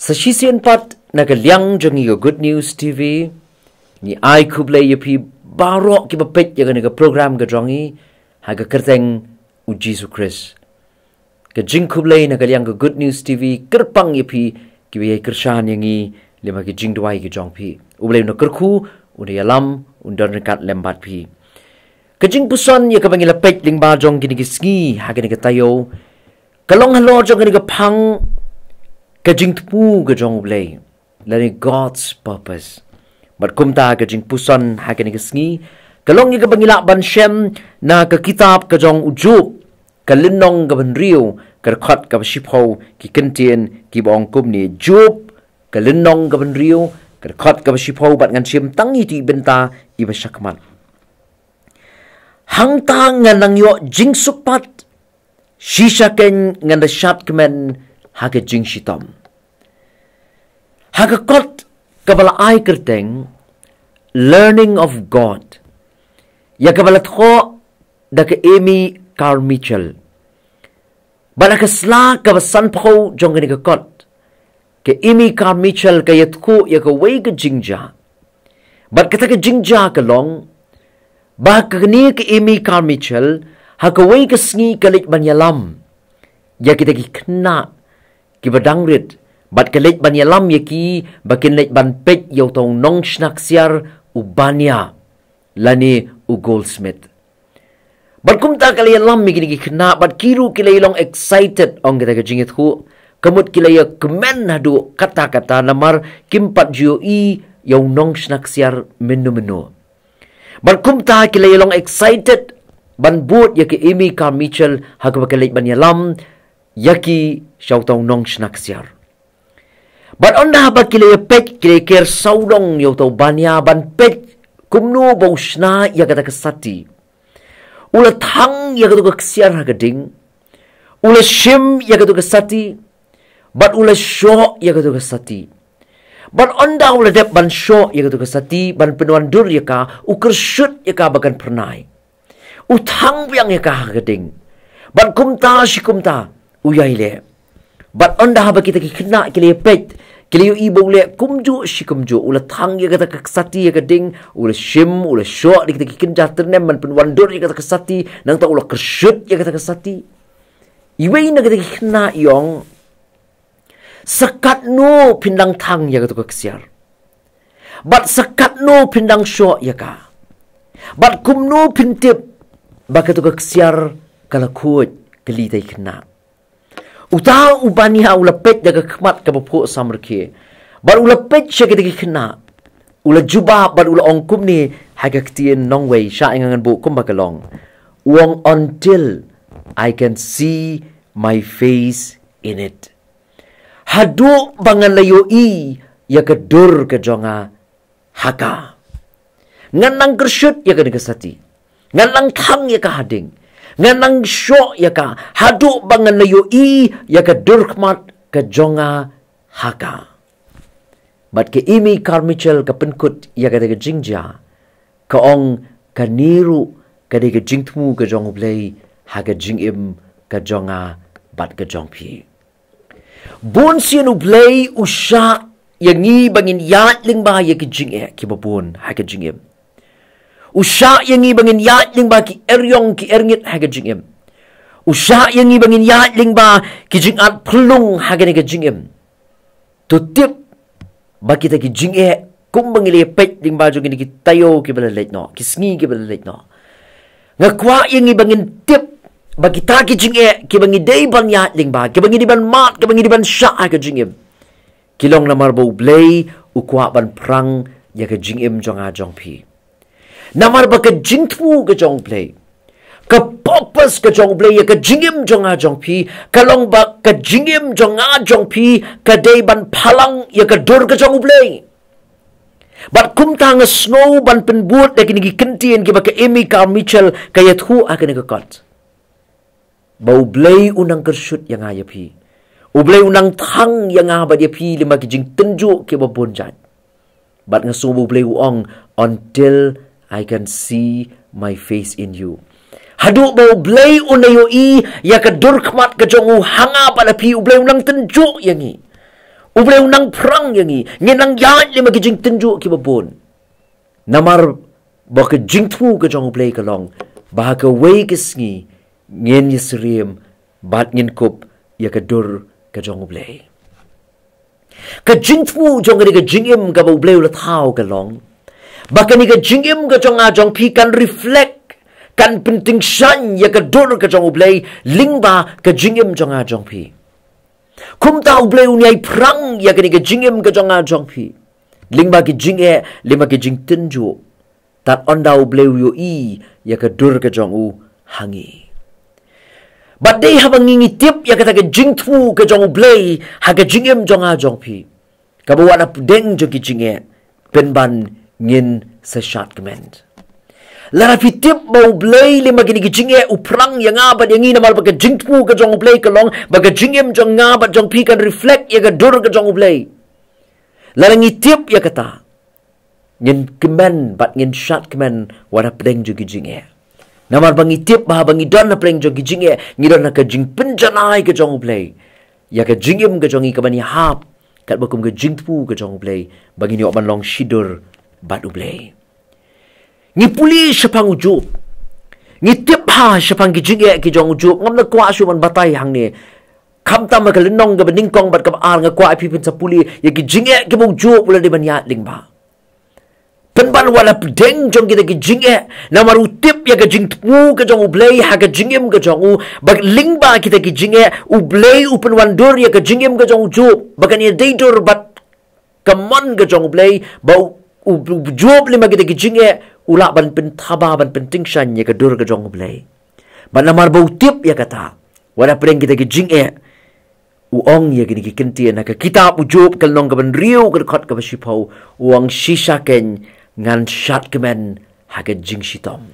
Sa sisian pat nagaliang jangi ga Good News TV ni ai U Blei yapi barok ki bapet ya ga program ga jongi haga kyrteng U Khrist. Ga Jingthmu Blei nagaliang ga Good News TV kerpang yapi ki be kershan yangi lema ki jingdwai ki Jong pi. U Blei no kerku uni alam undar nekat lembat pi. Ka jingpuson ya ka bangi lapet lingba jong kini ki sngi haga ni ga tayo. Kalong halo jong kini ga pang ka Jingthmu ga Jong Blei lani God's purpose. But kumta ka jingpuson haga ni ka sngi kalong ya ka bangila mynsiem na ka kitab ka Jong ujub ka linong ka banriu ka khot ka shipho ki Ktien ki bong kumni jub ka linong ka banriu ka khot ka shipho bat ngan sim tangi ti benta iba syakmat hang tang ngan yo jingsupat shishaken ngan da shat kemen haga jingshitom haga kot kabala ai kyrteng learning of God ya kabala tho da ka emi Carmichael bala ka sla ka basan pho jong ni ka kot ke emi Carmichael ka yatku ya ka wei ka jingja bat ka ta ka jingja ka long ba ka ni ka emi Carmichael ha ka wei ka sngi ka lit banyalam ya kita ki khna ki badangrit bat ka lit banyalam ya ki bakin lit ban pet yo tong nong snak siar ubania lani u goldsmith bat kum ta kalay lam mi gini ki khna bat kiru kilay long excited ong kita ka jingithmu kamut kilay kemen hadu kata-kata namar kimpat jio i yo nong snak siar menu bat kum ta kilay long excited ban but ya ki emi Carmichael ha ka bakalay banyalam yaki syautong nong snak siar. But onda ba kilay pek kilay ker saudong yo tau banya ban pek kumno bau shna ya kata kesati. Ula thang ya kata keksiar hagading. Ula syiem ya kata kesati. But ula syo ya kata kesati. But onda ula dep ban syo ya kata kesati ban penuan dur ya ka ukersyut ya ka bagan pernai. Uthang yang ya ka hagading. But kumta si kumta uyai le. But onda ba kita ki kena kilay pet kilay ibo le kumju si kumju ula thang ya kata kesati ya kading ula syiem ula syo di kita ki kynja ternem man penwandur ya kata kesati nang ta ula kersyut ya kata kesati iwei na kita ki kena yong sakat no pindang thang ya kata keksiar bat sakat no pindang syo ya ka bat kumno pintip ba kata keksiar kala khut kali tai kena uta ubania ula pet daga khmat ka bapho samrke bar ula pet shake dagi khna ula juba bar ula ongkum ni haga Ktien nongwei sha ingan bu kumba kalong wong until I can see my face in it hadu bangan layo i ya ka dur ka jonga haka ngan nang kersyut ya ka sati ngan nang thang ya ka hading nganang syo ya ka hadu bangan layo i ya ka durkmat ka jonga haka bat ke imi Carmichael ka penkut ya ka daga jingja ka ong ka niru ka daga Jingthmu ka Jong Blei haga jingim ka jonga bat ka Jong pi bon sien U Blei usha yangi bangin yat lingba ya ki jinge ki babun haga jingim usha yang bangin yat ling ba ki eryong ki erngit haga jingim usha yang bangin yat ling ba ki jingat pelung haga ni ka jingim tutip ba kita ki jinge kum bangile pet ling ba jong ki tayo ki bala let no ki sngi ki bala let no ngakwa yang bangin tip ba kita ki jinge ki bangi dei ban yat ling ba ki bangi di ban mat ki bangi di ban sha haga jingim kilong lamar bo Blei ukwa ban prang ya ka jingim jonga jong pi namar ba ka Jingthmu ka Jong Blei ka purpose ka Jong Blei ya ka jingim jonga Jong pi kalong ba ka jingim jonga Jong pi ka dei ban phalang ya ka dur ka Jong Blei bat kum tang snow ban penbut da kini ki Ktien ki ba ka emi Carmichael ka yathu akan ka kot ba U Blei unang kersyut yang aya pi U Blei unang thang yang ba dia pi lima ki jing tenju ki ba bonjat bat ngasu U Blei uong until I can see my face in you. Hadu ba U Blei unayo i ya ka durkmat ka jongu hanga pada pi U Blei unang tenjuk yangi. U Blei unang perang yang ni. Ngenang yaat lima ke jing tenjuk ki babon. Namar ba ke Jingthmu ke Jong U Blei kalong. Bah ke wei ke sngi. Ngin ya Syiem. Bat ngin kup ya ke dur ke Jong U Blei. Ke Jingthmu jong ke jingim ke U Blei ulat hau kalong. Bahkan ni ke jingim ke Jong Pi kan reflect. Kan penting syan ya ke dur ke Jong U Blei. Lingba ke jingim Jong Pi. Kum tahu Blei uniai perang ya ke jingim ke Jong Pi. Lingba ke jinge, lima ke jing tenju. Tat ondau Blei yo i ya ke dur ke Jong U hangi. Badai habang ngingitip ya kata ke Jingthmu ke Jong U Blei ha ke jingim Jong Pi. Kabawa na pudeng jo ki jinge penban ngin sesat kement. Lara pitip bau Blei lima gini jinge uprang yang abad yang ini mal baga Jingthmu ke Jong U Blei kelong baga jingim Jong abad Jong Pi kan reflect ya ke dur ke Jong U Blei. Lara ngitip ya kata ngin kemen bat ngin shat kemen wara pedeng jo ki jinge. Namar bang ngitip bah bang idon na pedeng jo ki jinge ngidon na ke jing penjanai ke Jong U Blei. Ya ke jingim ke Jong I kabani hap kat bakum ke Jingthmu ke Jong U Blei bagi ni ok man long shidur bat U Blei. Ngi puli sepang ujub. Ngi tip ha sepang ki jinge ki Jong ujub. Ngam na kwa su man batai hang ni. Kam tam ka lenong ga beningkong bat ka ar nga kwa pi pin sa puli ya ki jinge ki ujub ula di banyat lingba. Penban wala pedeng jong kita ki jinge na maru tip ya ka Jingthmu ka Jong U Blei ha ka jingim ka Jong U bag lingba kita ki jinge U Blei u penwandur ya ka jingim ka Jong ujub. Bakan ya deidur bat kamon ka Jong U Blei bau ujub lima kita ki jinge ulak ban pentaba ban penting syan ya ke dur ke Jong U Blei. Ban namar bau tip ya kata. Wala pereng kita ke jing uong ya gini ki Kentien ke kitab ujub ke nong ke ban riu ke dekat ke basipau uang sisa ken ngan syat kemen ha ke jing sitom.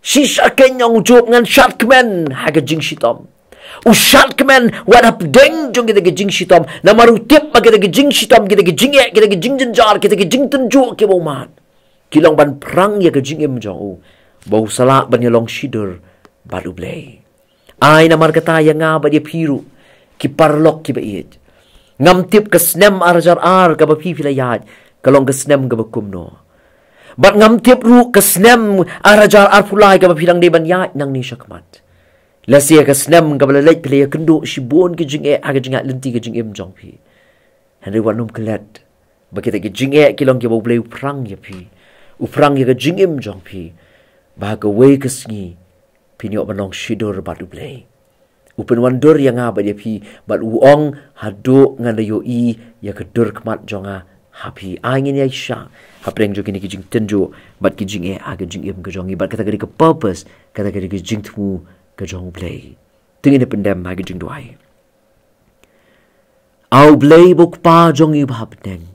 Sisa ken yang ujub ngan syat kemen ha ke jing sitom. Usat kemen wala pedeng jong kita ke jing sitom. Namar utip ma kita ke jing sitom kita ke jing kita ke jing jenjar kita ke jing tenjuk ke baumat. Kilong ban perang ya ke jingim Jong U. Bau salak ban yalong shidur bat U Blei. Ay namar kata yang ngaba dia piru. Ki parlok ki bait. Ngam tip ke snem arjar ar ka ba pi filayat. Kalong ke snem ka ba kumno. Bat ngam tip ru ke snem arjar ar pulai ka ba pilang de ban yat nang ni syakmat. Lasia ke snem ka ba lelek pilaya kenduk shibon ke jinge aga jingat lenti ke jingim Jong Pi. Henry wanum kelet. Bakita ke jinge kilong ki ba U Blei perang ya pi. Uprang ya ke jingim Jong Pi. Bahaga wei ke sngi. Piniok manong shidur bat U Blei. Upen wandur yang ngaba dia pi. Bat uong haduk ngan yo i ya ke dur kemat jonga hapi. Angin ya isya. Hapreng jo kini ki jing tenjo. Bat ki jing aga jingim ke Jong I. Bat kata kali ke purpose. Kata kali ke Jingthmu ke Jong U Blei. Tingin ni pendem aga jing duai. Au Blei buk pa Jong I bahap neng.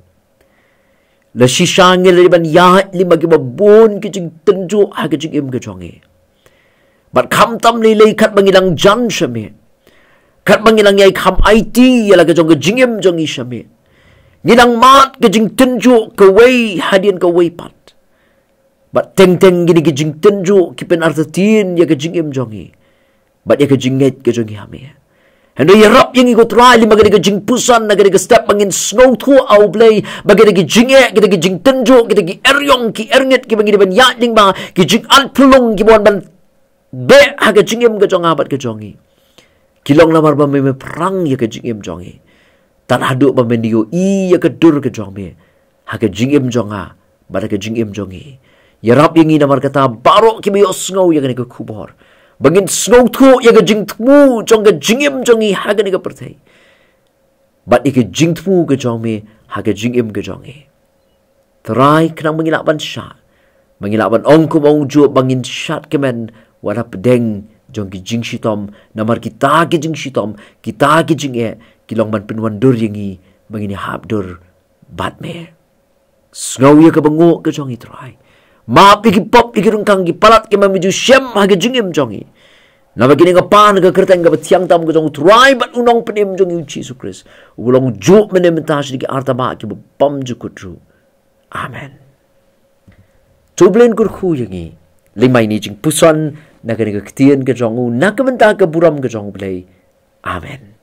La sisangil li ban yahat lima ki babon ki jing tenju ha ki jing im ke Jong I. Bat kham tam li lei khat bangilang jan syame. Khat bangilang yai kham IT yala ke Jong ke jing im Jong I syame. Ngilang mat ke jing tenju ke wei hadian ke wei pat. Bat teng-teng gini ke jing tenju ki pen artatin ya ke jing im Jong I. Bat ya ke jinget ke Jong I hame. Hendo iarap yang ikut rai lima gede ke jingpuson na gede ke step pangin snowtu au Blei bagede ke jinge gede ke jing tenjo gede ke eryong ki erngit ki bangide ban yading ba ki jing alpulung ki bon ban be ha ke jingim ke Jong abat ke Jong I. Kilong lamar ba me perang ya ke jingim Jong I. Tan haduk ba mendio i ya ke dur ke Jong me ha ke jingim Jong a ba ke jingim Jong I. Iarap yang ini namar kata barok ki biyo snow ya gede ke kubor. Bangin snow tu ya ke Jingthmu Jong ke jingim Jong I ha ke ni ke pertai. Bat i ke Jingthmu ke Jong me ha ke jingim ke Jong I. Terai kenang mengilak ban syat. Mengilak ban ongkum ong jo bangin syat kemen wala pedeng Jong ke jing sitom namar kita ke jing sitom kita ke jing kilong ban penwandur yang I bangin habdur bat me. Snow ya ke benguk ke Jong I terai. Maap iki pop iki rungkang ki palat ki mamiju Syiem ha ke jingim Jong I. Na bagini ngapan ke kyrteng ke betiang tam ke Jong try bat unong penim Jong U Jisu Khrist. Ulong juk menementas di arta ba ki bam jukutru. Amen. Tublen kurku yang I. Limai ni jingpuson na Ka Ktien ke Jong U na kementa ke buram ke Jong U Blei. Amen.